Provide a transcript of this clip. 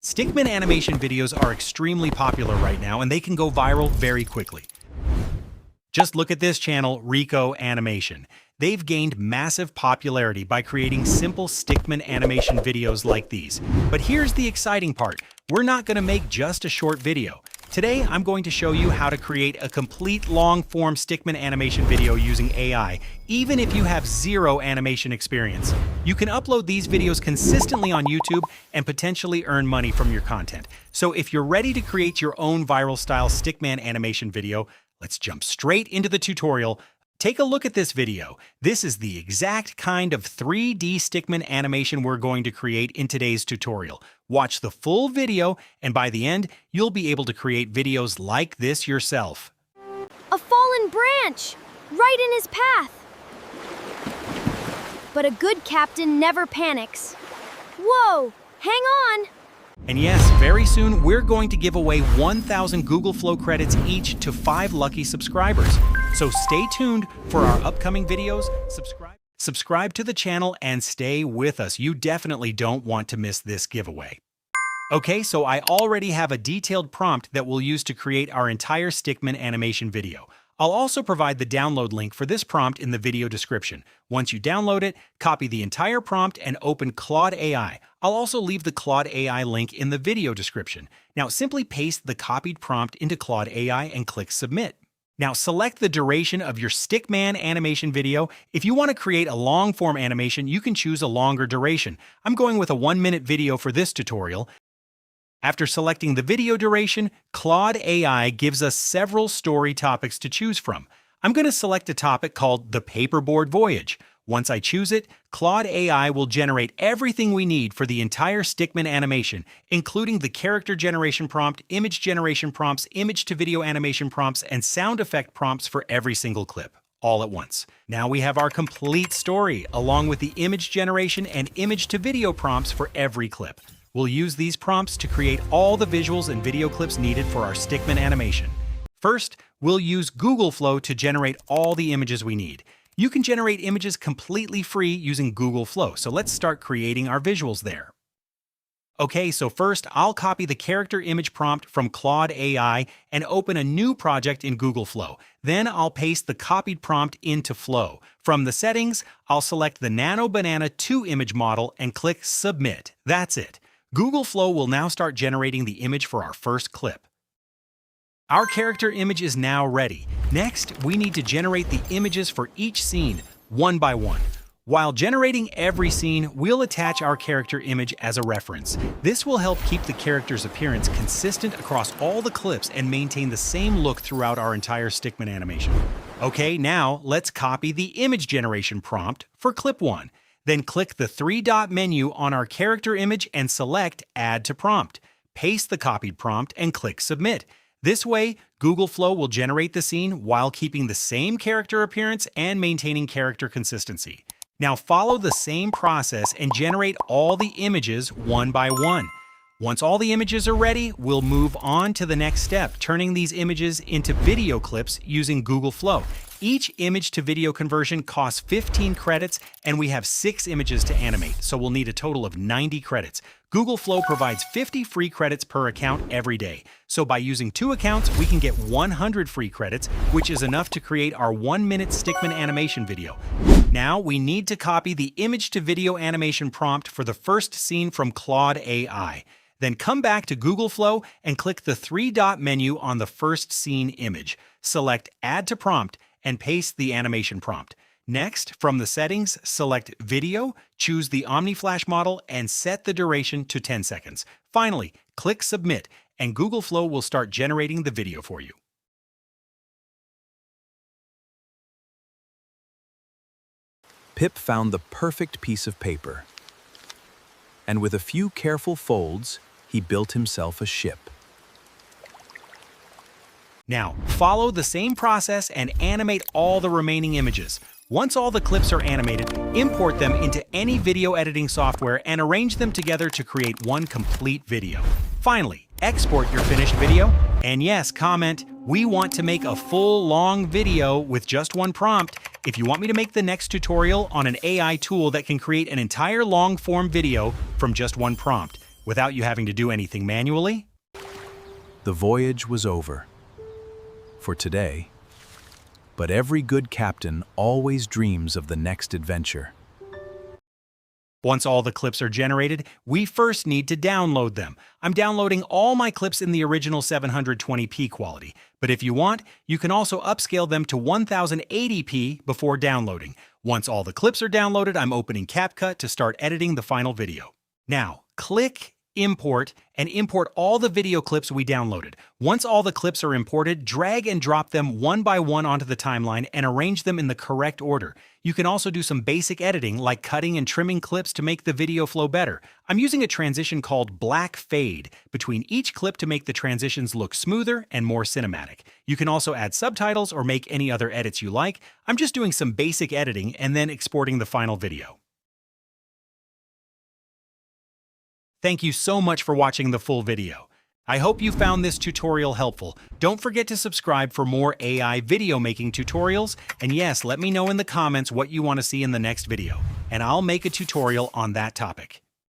Stickman animation videos are extremely popular right now, and they can go viral very quickly. Just look at this channel, Rico Animation. They've gained massive popularity by creating simple Stickman animation videos like these. But here's the exciting part. We're not going to make just a short video. Today, I'm going to show you how to create a complete long-form Stickman animation video using AI, even if you have zero animation experience. You can upload these videos consistently on YouTube and potentially earn money from your content. So if you're ready to create your own viral-style Stickman animation video, let's jump straight into the tutorial. Take a look at this video. This is the exact kind of 3D Stickman animation we're going to create in today's tutorial. Watch the full video, and by the end, you'll be able to create videos like this yourself. A fallen branch! Right in his path! But a good captain never panics. Whoa! Hang on! And yes, very soon, we're going to give away 1,000 Google Flow credits each to 5 lucky subscribers. So stay tuned for our upcoming videos, subscribe to the channel, and stay with us. You definitely don't want to miss this giveaway. Okay, so I already have a detailed prompt that we'll use to create our entire Stickman animation video. I'll also provide the download link for this prompt in the video description. Once you download it, copy the entire prompt and open Claude AI. I'll also leave the Claude AI link in the video description. Now simply paste the copied prompt into Claude AI and click Submit. Now select the duration of your Stickman animation video. If you want to create a long-form animation, you can choose a longer duration. I'm going with a 1-minute video for this tutorial. After selecting the video duration, Claude AI gives us several story topics to choose from. I'm going to select a topic called The Paperboard Voyage. Once I choose it, Claude AI will generate everything we need for the entire Stickman animation, including the character generation prompt, image generation prompts, image-to-video animation prompts, and sound effect prompts for every single clip, all at once. Now we have our complete story, along with the image generation and image-to-video prompts for every clip. We'll use these prompts to create all the visuals and video clips needed for our Stickman animation. First, we'll use Google Flow to generate all the images we need. You can generate images completely free using Google Flow, so let's start creating our visuals there. Okay, so first, I'll copy the character image prompt from Claude AI and open a new project in Google Flow. Then I'll paste the copied prompt into Flow. From the settings, I'll select the Nano Banana 2 image model and click Submit. That's it. Google Flow will now start generating the image for our first clip. Our character image is now ready. Next, we need to generate the images for each scene, one by one. While generating every scene, we'll attach our character image as a reference. This will help keep the character's appearance consistent across all the clips and maintain the same look throughout our entire Stickman animation. Okay, now let's copy the image generation prompt for clip 1. Then click the 3-dot menu on our character image and select Add to Prompt. Paste the copied prompt and click Submit. This way, Google Flow will generate the scene while keeping the same character appearance and maintaining character consistency. Now follow the same process and generate all the images one by one. Once all the images are ready, we'll move on to the next step, turning these images into video clips using Google Flow. Each image-to-video conversion costs 15 credits, and we have 6 images to animate, so we'll need a total of 90 credits. Google Flow provides 50 free credits per account every day. So by using 2 accounts, we can get 100 free credits, which is enough to create our 1-minute Stickman animation video. Now we need to copy the image-to-video animation prompt for the first scene from Claude AI. Then come back to Google Flow and click the 3-dot menu on the first scene image. Select Add to Prompt and paste the animation prompt. Next, from the settings, select Video, choose the OmniFlash model, and set the duration to 10 seconds. Finally, click Submit, and Google Flow will start generating the video for you. Pip found the perfect piece of paper, and with a few careful folds, he built himself a ship. Now, follow the same process and animate all the remaining images. Once all the clips are animated, import them into any video editing software and arrange them together to create one complete video. Finally, export your finished video. And yes, comment, we want to make a full long video with just one prompt. If you want me to make the next tutorial on an AI tool that can create an entire long-form video from just one prompt, without you having to do anything manually. The voyage was over for today, but every good captain always dreams of the next adventure. Once all the clips are generated, we first need to download them. I'm downloading all my clips in the original 720p quality, but if you want, you can also upscale them to 1080p before downloading. Once all the clips are downloaded, I'm opening CapCut to start editing the final video. Now, click Import and import all the video clips we downloaded. Once all the clips are imported, drag and drop them one by one onto the timeline and arrange them in the correct order. You can also do some basic editing like cutting and trimming clips to make the video flow better. I'm using a transition called Black Fade between each clip to make the transitions look smoother and more cinematic. You can also add subtitles or make any other edits you like. I'm just doing some basic editing and then exporting the final video. Thank you so much for watching the full video. I hope you found this tutorial helpful. Don't forget to subscribe for more AI video making tutorials. And yes, let me know in the comments what you want to see in the next video, and I'll make a tutorial on that topic.